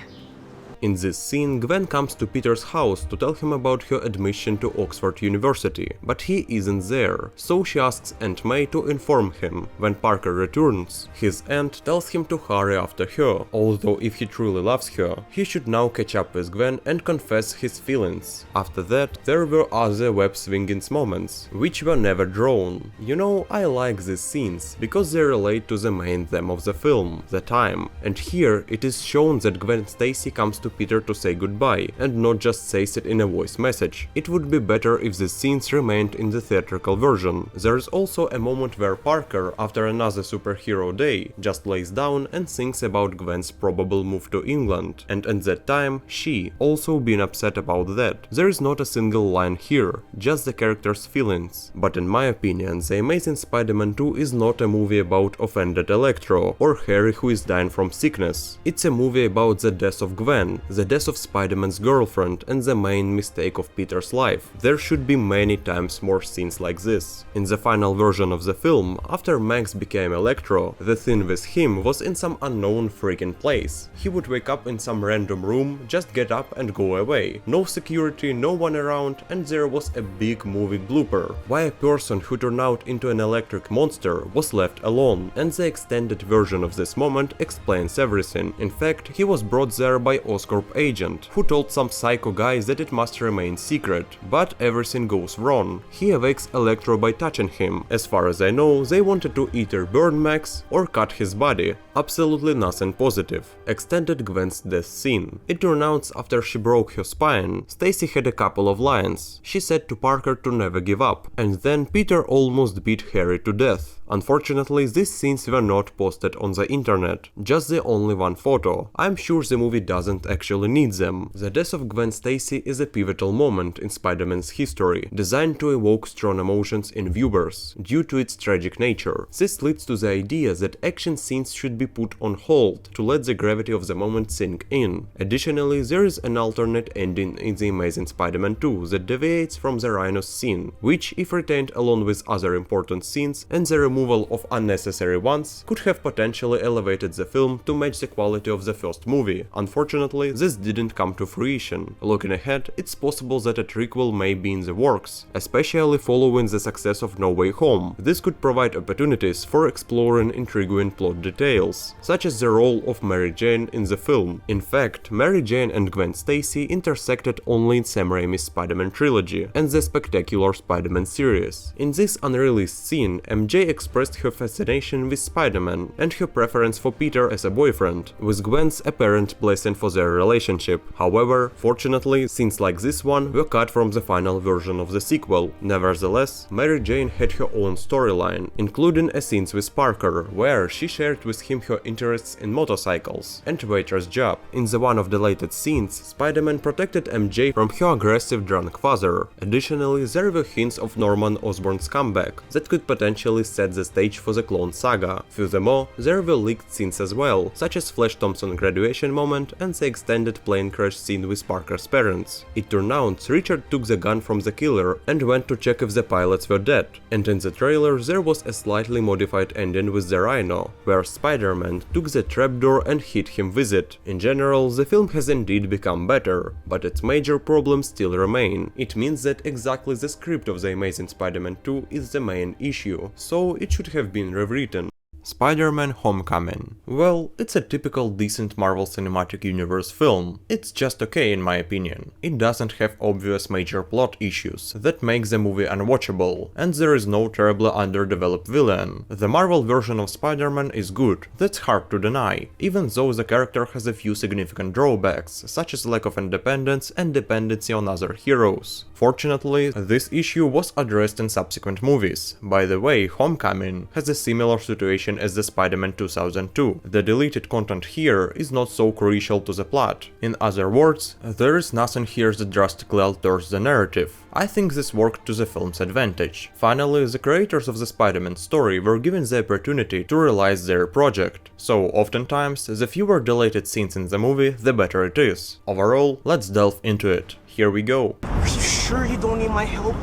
A: In this scene, Gwen comes to Peter's house to tell him about her admission to Oxford University, but he isn't there, so she asks Aunt May to inform him. When Parker returns, his aunt tells him to hurry after her, although if he truly loves her, he should now catch up with Gwen and confess his feelings. After that, there were other web-swinging moments, which were never drawn. You know, I like these scenes, because they relate to the main theme of the film, the time, and here it is shown that Gwen Stacy comes to Peter to say goodbye, and not just says it in a voice message. It would be better if these scenes remained in the theatrical version. There is also a moment where Parker, after another superhero day, just lays down and thinks about Gwen's probable move to England, and at that time, she also been upset about that. There is not a single line here, just the character's feelings. But in my opinion, The Amazing Spider-Man 2 is not a movie about offended Electro, or Harry who is dying from sickness. It's a movie about the death of Gwen, the death of Spider-Man's girlfriend, and the main mistake of Peter's life. There should be many times more scenes like this. In the final version of the film, after Max became Electro, the thing with him was in some unknown freaking place. He would wake up in some random room, just get up and go away. No security, no one around, and there was a big movie blooper. Why a person who turned out into an electric monster was left alone, and the extended version of this moment explains everything. In fact, he was brought there by Oscar Oscorp agent, who told some psycho guys that it must remain secret. But everything goes wrong. He awakes Electro by touching him. As far as I know, they wanted to either burn Max or cut his body. Absolutely nothing positive. Extended Gwen's death scene. It turned out after she broke her spine, Stacy had a couple of lines. She said to Parker to never give up, and then Peter almost beat Harry to death. Unfortunately, these scenes were not posted on the internet, just the only one photo. I'm sure the movie doesn't actually need them. The death of Gwen Stacy is a pivotal moment in Spider-Man's history, designed to evoke strong emotions in viewers, due to its tragic nature. This leads to the idea that action scenes should be put on hold to let the gravity of the moment sink in. Additionally, there is an alternate ending in The Amazing Spider-Man 2 that deviates from the Rhino scene, which, if retained along with other important scenes and the removal of unnecessary ones, could have potentially elevated the film to match the quality of the first movie. Unfortunately, this didn't come to fruition. Looking ahead, it's possible that a prequel may be in the works, especially following the success of No Way Home. This could provide opportunities for exploring intriguing plot details, such as the role of Mary Jane in the film. In fact, Mary Jane and Gwen Stacy intersected only in Sam Raimi's Spider-Man trilogy and the Spectacular Spider-Man series. In this unreleased scene, MJ expressed her fascination with Spider-Man and her preference for Peter as a boyfriend, with Gwen's apparent blessing for their relationship. However, fortunately, scenes like this one were cut from the final version of the sequel. Nevertheless, Mary Jane had her own storyline, including a scene with Parker, where she shared with him her interests in motorcycles and waitress job. In the one of the latest scenes, Spider-Man protected MJ from her aggressive drunk father. Additionally, there were hints of Norman Osborn's comeback that could potentially set the stage for the Clone Saga. Furthermore, there were leaked scenes as well, such as Flash Thompson's graduation moment and the extended plane crash scene with Parker's parents. It turned out Richard took the gun from the killer and went to check if the pilots were dead. And in the trailer there was a slightly modified ending with the Rhino, where Spider-Man took the trapdoor and hit him with it. In general, the film has indeed become better, but its major problems still remain. It means that exactly the script of The Amazing Spider-Man 2 is the main issue, so it should have been rewritten. Spider-Man Homecoming. Well, it's a typical decent Marvel Cinematic Universe film. It's just okay in my opinion. It doesn't have obvious major plot issues that make the movie unwatchable, and there is no terribly underdeveloped villain. The Marvel version of Spider-Man is good, that's hard to deny, even though the character has a few significant drawbacks, such as lack of independence and dependency on other heroes. Fortunately, this issue was addressed in subsequent movies. By the way, Homecoming has a similar situation as the Spider-Man 2002. The deleted content here is not so crucial to the plot. In other words, there is nothing here that drastically alters the narrative. I think this worked to the film's advantage. Finally, the creators of the Spider-Man story were given the opportunity to realize their project. So, oftentimes, the fewer deleted scenes in the movie, the better it is. Overall, let's delve into it. Here we go.
G: Are you sure you don't need my help?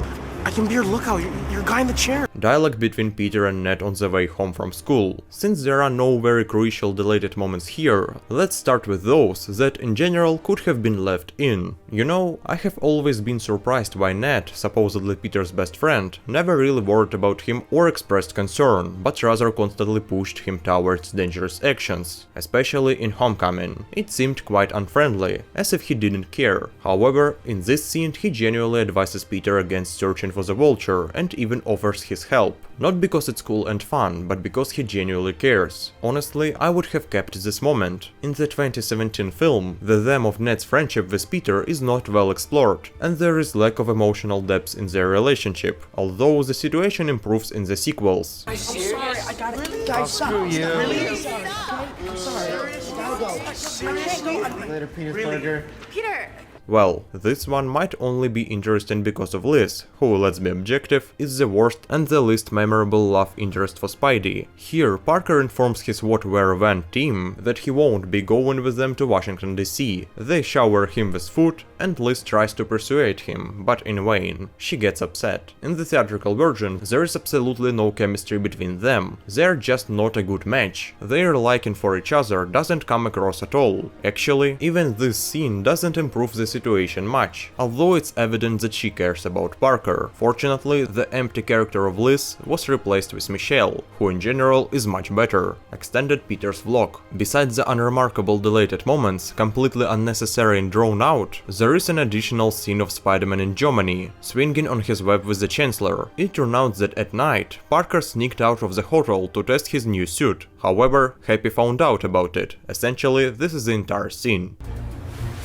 G: I can be your lookout, your guy in the chair.
A: Dialogue between Peter and Ned on the way home from school. Since there are no very crucial deleted moments here, let's start with those that in general could have been left in. You know, I have always been surprised why Ned, supposedly Peter's best friend, never really worried about him or expressed concern, but rather constantly pushed him towards dangerous actions. Especially in Homecoming, it seemed quite unfriendly, as if he didn't care. However, in this scene he genuinely advises Peter against searching for the Vulture and even offers his help. Not because it's cool and fun, but because he genuinely cares. Honestly, I would have kept this moment. In the 2017 film, the theme of Ned's friendship with Peter is not well explored, and there is lack of emotional depth in their relationship, although the situation improves in the sequels.
G: I'm sorry, I gotta guys, screw you. Really? I'm sorry. I gotta go.
D: Later, Peter.
N: Peter!
A: Well, this one might only be interesting because of Liz, who, let's be objective, is the worst and the least memorable love interest for Spidey. Here, Parker informs his What Where When team that he won't be going with them to Washington DC. They shower him with food, and Liz tries to persuade him, but in vain. She gets upset. In the theatrical version, there is absolutely no chemistry between them. They're just not a good match. Their liking for each other doesn't come across at all. Actually, even this scene doesn't improve the situation much, although it's evident that she cares about Parker. Fortunately, the empty character of Liz was replaced with Michelle, who in general is much better. Extended Peter's vlog. Besides the unremarkable deleted moments, completely unnecessary and drawn out, there is an additional scene of Spider-Man in Germany, swinging on his web with the Chancellor. It turned out that at night, Parker sneaked out of the hotel to test his new suit. However, Happy found out about it. Essentially, this is the entire scene.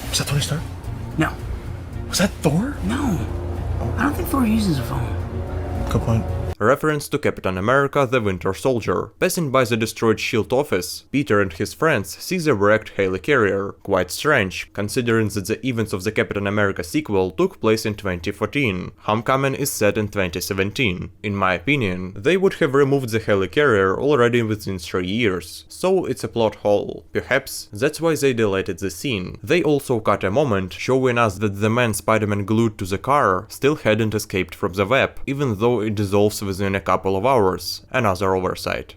G: Was that Tony Stark?
M: No.
G: Was that Thor?
M: No. I don't think Thor uses a phone.
G: Good point.
A: Reference to Captain America the Winter Soldier. Passing by the destroyed S.H.I.E.L.D. office, Peter and his friends see the wrecked helicarrier. Quite strange, considering that the events of the Captain America sequel took place in 2014. Homecoming is set in 2017. In my opinion, they would have removed the helicarrier already within 3 years. So it's a plot hole. Perhaps that's why they deleted the scene. They also cut a moment showing us that the man Spider-Man glued to the car still hadn't escaped from the web, even though it dissolves within a couple of hours. Another oversight.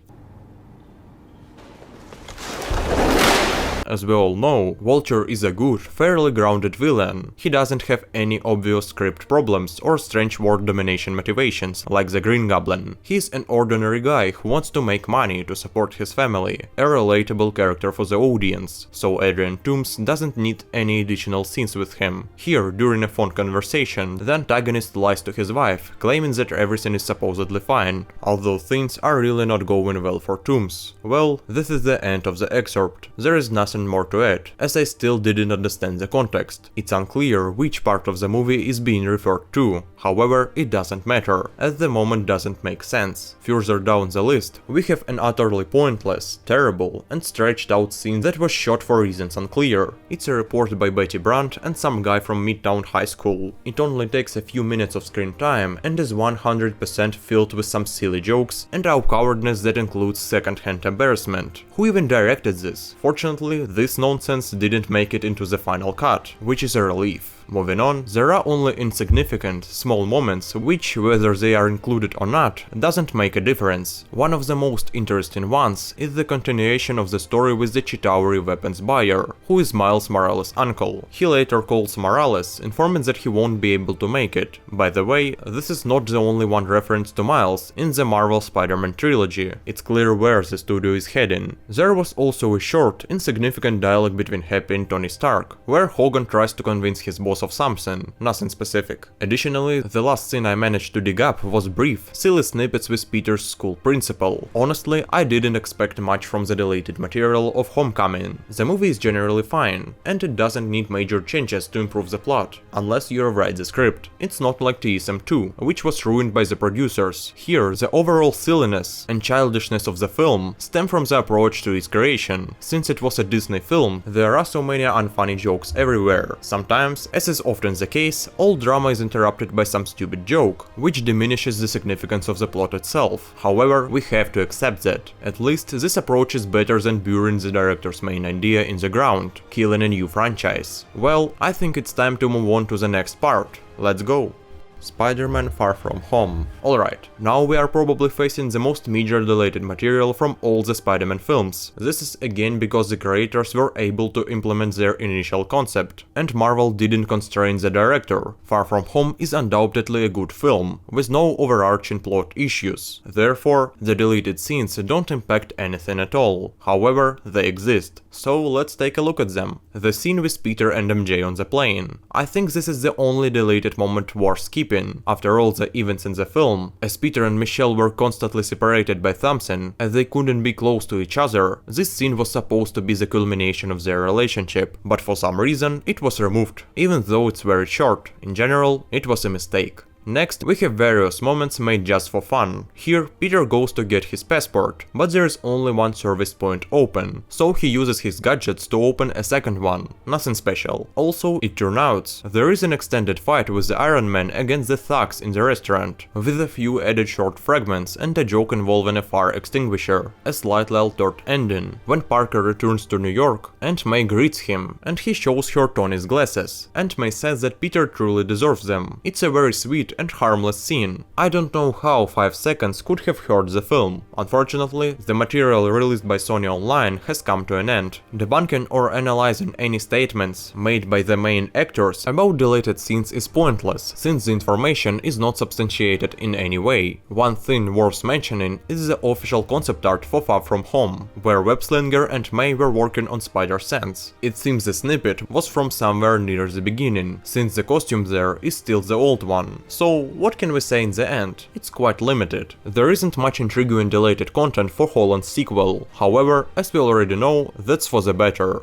A: As we all know, Vulture is a good, fairly grounded villain. He doesn't have any obvious script problems or strange world domination motivations like the Green Goblin. He's an ordinary guy who wants to make money to support his family, a relatable character for the audience, so Adrian Toomes doesn't need any additional scenes with him. Here, during a phone conversation, the antagonist lies to his wife, claiming that everything is supposedly fine, although things are really not going well for Toomes. Well, this is the end of the excerpt. There is nothing more to add, as I still didn't understand the context. It's unclear which part of the movie is being referred to. However, it doesn't matter, as the moment doesn't make sense. Further down the list, we have an utterly pointless, terrible, and stretched out scene that was shot for reasons unclear. It's a report by Betty Brant and some guy from Midtown High School. It only takes a few minutes of screen time and is 100% filled with some silly jokes and our cowardness that includes second-hand embarrassment. Who even directed this? Fortunately, this nonsense didn't make it into the final cut, which is a relief. Moving on, there are only insignificant, small moments which, whether they are included or not, doesn't make a difference. One of the most interesting ones is the continuation of the story with the Chitauri weapons buyer, who is Miles Morales' uncle. He later calls Morales, informing that he won't be able to make it. By the way, this is not the only one reference to Miles in the Marvel Spider-Man trilogy. It's clear where the studio is heading. There was also a short, insignificant dialogue between Happy and Tony Stark, where Hogan tries to convince his boss of something, nothing specific. Additionally, the last scene I managed to dig up was brief, silly snippets with Peter's school principal. Honestly, I didn't expect much from the deleted material of Homecoming. The movie is generally fine, and it doesn't need major changes to improve the plot, unless you rewrite the script. It's not like TSM2, which was ruined by the producers. Here, the overall silliness and childishness of the film stem from the approach to its creation. Since it was a Disney film, there are so many unfunny jokes everywhere. Sometimes, as is often the case, all drama is interrupted by some stupid joke, which diminishes the significance of the plot itself. However, we have to accept that. At least this approach is better than burying the director's main idea in the ground, killing a new franchise. Well, I think it's time to move on to the next part. Let's go! Spider-Man Far From Home. Alright, now we are probably facing the most major deleted material from all the Spider-Man films. This is again because the creators were able to implement their initial concept, and Marvel didn't constrain the director. Far From Home is undoubtedly a good film, with no overarching plot issues. Therefore, the deleted scenes don't impact anything at all. However, they exist. So let's take a look at them. The scene with Peter and MJ on the plane. I think this is the only deleted moment worth skipping. After all the events in the film, as Peter and Michelle were constantly separated by Thompson, as they couldn't be close to each other, this scene was supposed to be the culmination of their relationship, but for some reason it was removed, even though it's very short. In general, it was a mistake. Next, we have various moments made just for fun. Here, Peter goes to get his passport, but there is only one service point open, so he uses his gadgets to open a second one. Nothing special. Also, it turns out, there is an extended fight with the Iron Man against the thugs in the restaurant, with a few added short fragments and a joke involving a fire extinguisher, a slightly altered ending, when Parker returns to New York and May greets him, and he shows her Tony's glasses, and May says that Peter truly deserves them. It's a very sweet and harmless scene. I don't know how 5 seconds could have hurt the film. Unfortunately, the material released by Sony Online has come to an end. Debunking or analyzing any statements made by the main actors about deleted scenes is pointless, since the information is not substantiated in any way. One thing worth mentioning is the official concept art for Far From Home, where Webslinger and May were working on Spider-Sense. It seems the snippet was from somewhere near the beginning, since the costume there is still the old one. So what can we say in the end? It's quite limited. There isn't much intriguing deleted content for Holland's sequel, however, as we already know, that's for the better.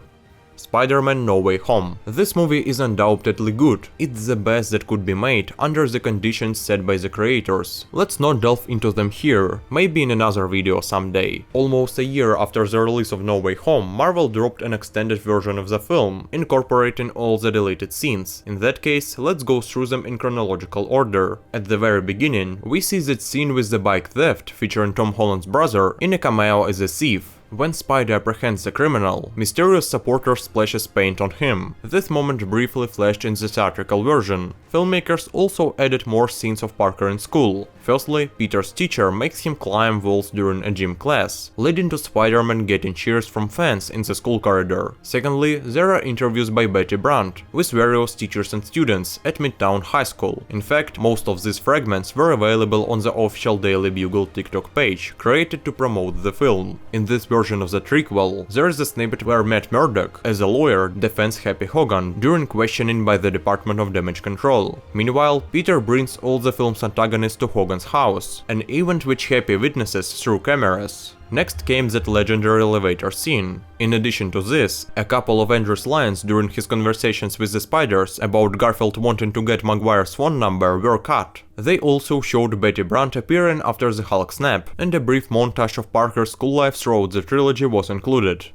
A: Spider-Man No Way Home. This movie is undoubtedly good. It's the best that could be made under the conditions set by the creators. Let's not delve into them here, maybe in another video someday. Almost a year after the release of No Way Home, Marvel dropped an extended version of the film, incorporating all the deleted scenes. In that case, let's go through them in chronological order. At the very beginning, we see that scene with the bike theft featuring Tom Holland's brother in a cameo as a thief. When Spidey apprehends the criminal, mysterious supporter splashes paint on him. This moment briefly flashed in the theatrical version. Filmmakers also added more scenes of Parker in school. Firstly, Peter's teacher makes him climb walls during a gym class, leading to Spider-Man getting cheers from fans in the school corridor. Secondly, there are interviews by Betty Brant with various teachers and students at Midtown High School. In fact, most of these fragments were available on the official Daily Bugle TikTok page, created to promote the film. In this version of the prequel, there is a snippet where Matt Murdock, as a lawyer, defends Happy Hogan during questioning by the Department of Damage Control. Meanwhile, Peter brings all the film's antagonists to Hogan's house, an event which Happy witnesses through cameras. Next came that legendary elevator scene. In addition to this, a couple of Andrew's lines during his conversations with the Spiders about Garfield wanting to get Maguire's phone number were cut. They also showed Betty Brant appearing after the Hulk snap, and a brief montage of Parker's school life throughout the trilogy was included.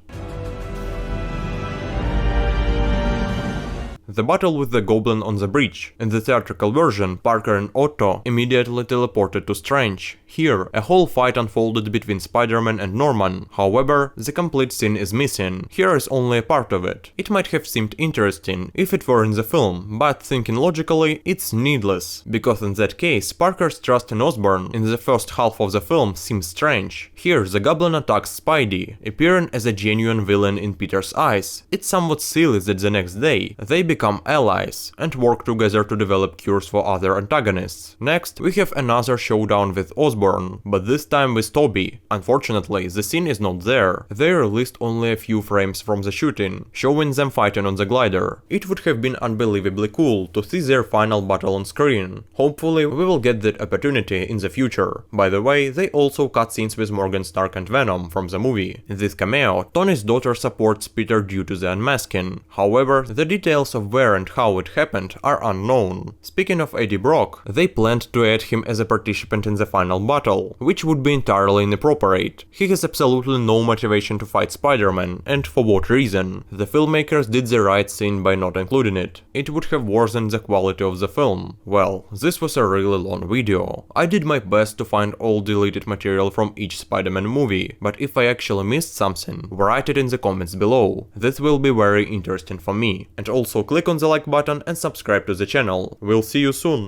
A: The battle with the Goblin on the bridge. In the theatrical version, Parker and Otto immediately teleported to Strange. Here, a whole fight unfolded between Spider-Man and Norman. However, the complete scene is missing. Here is only a part of it. It might have seemed interesting if it were in the film, but thinking logically, it's needless, because in that case, Parker's trust in Osborn in the first half of the film seems strange. Here, the Goblin attacks Spidey, appearing as a genuine villain in Peter's eyes. It's somewhat silly that the next day, they become allies and work together to develop cures for other antagonists. Next, we have another showdown with Osborn, but this time with Toby. Unfortunately, the scene is not there. They released only a few frames from the shooting, showing them fighting on the glider. It would have been unbelievably cool to see their final battle on screen. Hopefully, we will get that opportunity in the future. By the way, they also cut scenes with Morgan Stark and Venom from the movie. In this cameo, Tony's daughter supports Peter due to the unmasking. However, the details of where and how it happened are unknown. Speaking of Eddie Brock, they planned to add him as a participant in the final battle, which would be entirely inappropriate. He has absolutely no motivation to fight Spider-Man, and for what reason? The filmmakers did the right thing by not including it. It would have worsened the quality of the film. Well, this was a really long video. I did my best to find all deleted material from each Spider-Man movie, but if I actually missed something, write it in the comments below. This will be very interesting for me. And also click on the like button and subscribe to the channel. We'll see you soon!